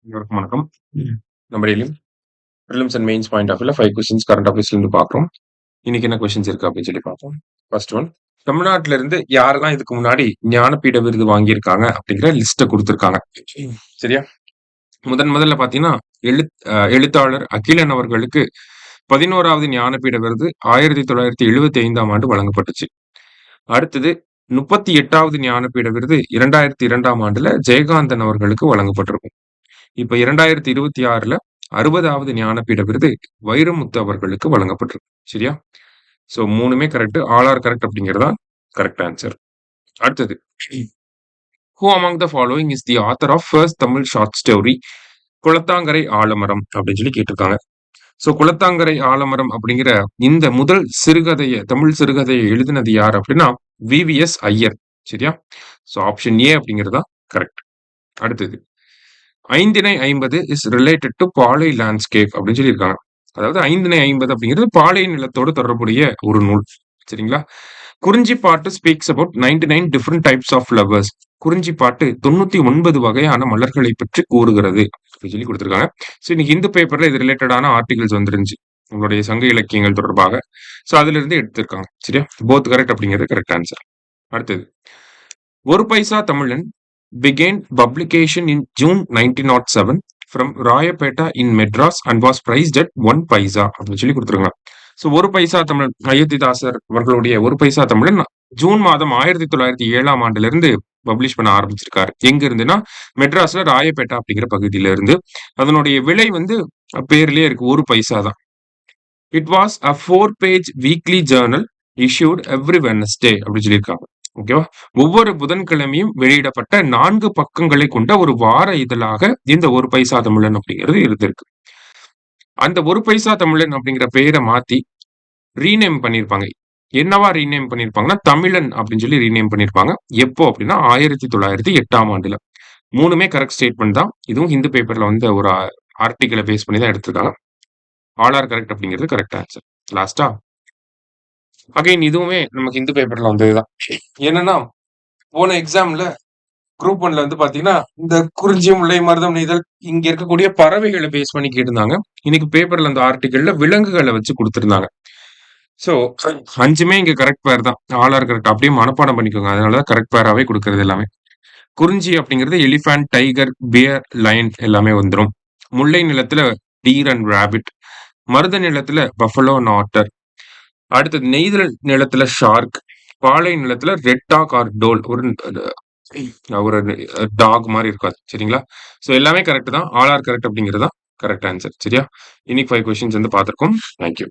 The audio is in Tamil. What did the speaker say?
அனைவருக்கும் வணக்கம். நம்ம டெய்லியும் prelims and mains point of வியூல 5 கொஸ்டின்ஸ் கரண்ட் அஃபேர்ஸ்ல இருந்து பார்க்குறோம். இன்னைக்கு என்ன கொஸ்டின்ஸ் இருக்கு அப்படின்னு சொல்லி பார்ப்போம். ஃபர்ஸ்ட் ஒன், தமிழ்நாட்டுல இருந்து யாரெல்லாம் இதுக்கு முன்னாடி ஞானபீட விருது வாங்கியிருக்காங்க அப்படிங்கிற லிஸ்ட்டை கொடுத்திருக்காங்க. சரியா? முதல்ல பாத்தீங்கன்னா எழுத்தாளர் அகிலன் அவர்களுக்கு 11வது ஞானபீட விருது 1975ஆம் ஆண்டு வழங்கப்பட்டுச்சு. அடுத்தது 38வது ஞானபீட விருது 2002ஆம் ஆண்டுல ஜெயகாந்தன் அவர்களுக்கு வழங்கப்பட்டிருக்கும். இப்ப 2026ல 60வது ஞானபீட விருது வைரமுத்து அவர்களுக்கு வழங்கப்பட்டிருக்கு. சரியா? சோ 3மே கரெக்ட். ஆல் ஆர் கரெக்ட் அப்படிங்கிறதா கரெக்ட் ஆன்சர். அடுத்தது, who among the following is the author of first Tamil short story குளத்தாங்கரை ஆலமரம் அப்படின்னு சொல்லி கேட்டிருக்காங்க. சோ குளத்தாங்கரை ஆலமரம் அப்படிங்கிற இந்த முதல் தமிழ் சிறுகதையை எழுதினது யார் அப்படின்னா விவிஎஸ் ஐயர். சரியா? சோ ஆப்ஷன் ஏ அப்படிங்கிறதா கரெக்ட். அடுத்தது, 5 இஸ் ரிலேட்டட் டு பாலை லேண்ட்ஸ்கேப் அப்படின்னு சொல்லியிருக்காங்க. அதாவது 5 அப்படிங்கிறது பாலை நிலத்தோடு தொடர்புடைய ஒரு நூல். சரிங்களா? Kurinjipattu speaks about 99 different types of flowers. Kurinjipattu 99 வகையான மலர்களை பற்றி கூறுகிறது அப்படின்னு சொல்லி கொடுத்திருக்காங்க. ஸோ இன்னைக்கு இந்த பேப்பர்ல இது ரிலேட்டடான ஆர்டிகல்ஸ் வந்துருந்துச்சு உங்களுடைய சங்க இலக்கியங்கள் தொடர்பாக. ஸோ அதுல இருந்து எடுத்திருக்காங்க. சரியா? போத் கரெக்ட் அப்படிங்கிறது கரெக்ட் ஆன்சர். அடுத்தது, ஒரு பைசா தமிழன் began publication in June 1907 from Rayapeta in Madras and was priced at 1 paisa அப்படின்னு சொல்லி கொடுத்துருங்க. ஸோ ஒரு பைசா தமிழ் அயோத்திதாசர் அவர்களுடைய ஒரு பைசா தமிழன் ஜூன் மாதம் 1907ஆம் ஆண்டுல இருந்து பப்ளிஷ் பண்ண ஆரம்பிச்சிருக்காரு. எங்க இருந்துன்னா மெட்ராஸ்ல ராயப்பேட்டா அப்படிங்கிற பகுதியில இருந்து. அதனுடைய விலை பேர்லயே இருக்கு, ஒரு பைசா தான். It was a 4-page weekly Journal issued every Wednesday அப்படின்னு சொல்லியிருக்காங்க. ஓகேவா? ஒவ்வொரு புதன்கிழமையும் வெளியிடப்பட்ட 4 பக்கங்களை கொண்ட ஒரு வார இதழாக இந்த ஒரு பைசா தமிழன் அப்படிங்கிறது இருந்திருக்கு. அந்த ஒரு பைசா தமிழன் அப்படிங்கிற பெயரை மாத்தி ரீநேம் பண்ணிருப்பாங்க. என்னவா ரீநேம் பண்ணிருப்பாங்கன்னா தமிழன் அப்படின்னு சொல்லி ரீநேம் பண்ணிருப்பாங்க. எப்போ அப்படின்னா 1908ஆம் ஆண்டுல. 3மே கரெக்ட் ஸ்டேட்மெண்ட் தான். இதுவும் ஹிந்து பேப்பர்ல வந்த ஒரு ஆர்டிகிளை பேஸ் பண்ணி தான் எடுத்திருக்காங்க. ஆல் ஆர் கரெக்ட் அப்படிங்கிறது கரெக்ட் ஆன்சர். லாஸ்டா அகைன் இதுவுமே நமக்கு ஹிந்து பேப்பர்ல வந்ததுதான். என்னன்னா போன எக்ஸாம்ல குரூப் 1ல பாத்தீங்கன்னா இந்த குறிஞ்சி, முல்லை, மருதம் நெய்தல் இங்க இருக்கக்கூடிய பறவைகளை பேஸ் பண்ணி கேட்டிருந்தாங்க. இன்னைக்கு பேப்பர்ல அந்த ஆர்டிகல்ல விலங்குகளை வச்சு கொடுத்திருந்தாங்க. சோ 5மே இங்க கரெக்ட் பேர் தான். All are correct. அப்படியே மனப்பாடம் பண்ணிக்கோங்க. அதனாலதான் கரெக்ட் பேராவே கொடுக்கறது எல்லாமே. குறிஞ்சி அப்படிங்கிறது எலிஃபண்ட், டைகர், பியர், லயன் எல்லாமே வந்துடும். முல்லை நிலத்துல டீர் அண்ட் ராபிட். மருத நிலத்துல பஃபலோ அண்ட் ஆட்டர். அடுத்தது நெய்தல் நிலத்துல ஷார்க். பாலை நிலத்துல ரெட் டாக் ஆர் டோல், ஒரு டாக் மாதிரி இருக்காது. சரிங்களா? சோ எல்லாமே கரெக்ட் தான். ஆல் ஆர் கரெக்ட் அப்படிங்கிறது தான் கரெக்ட் ஆன்சர். சரியா? இன்னைக்கு 5 கொஸ்டின்ஸ் பார்த்திருக்கோம். தேங்க்யூ.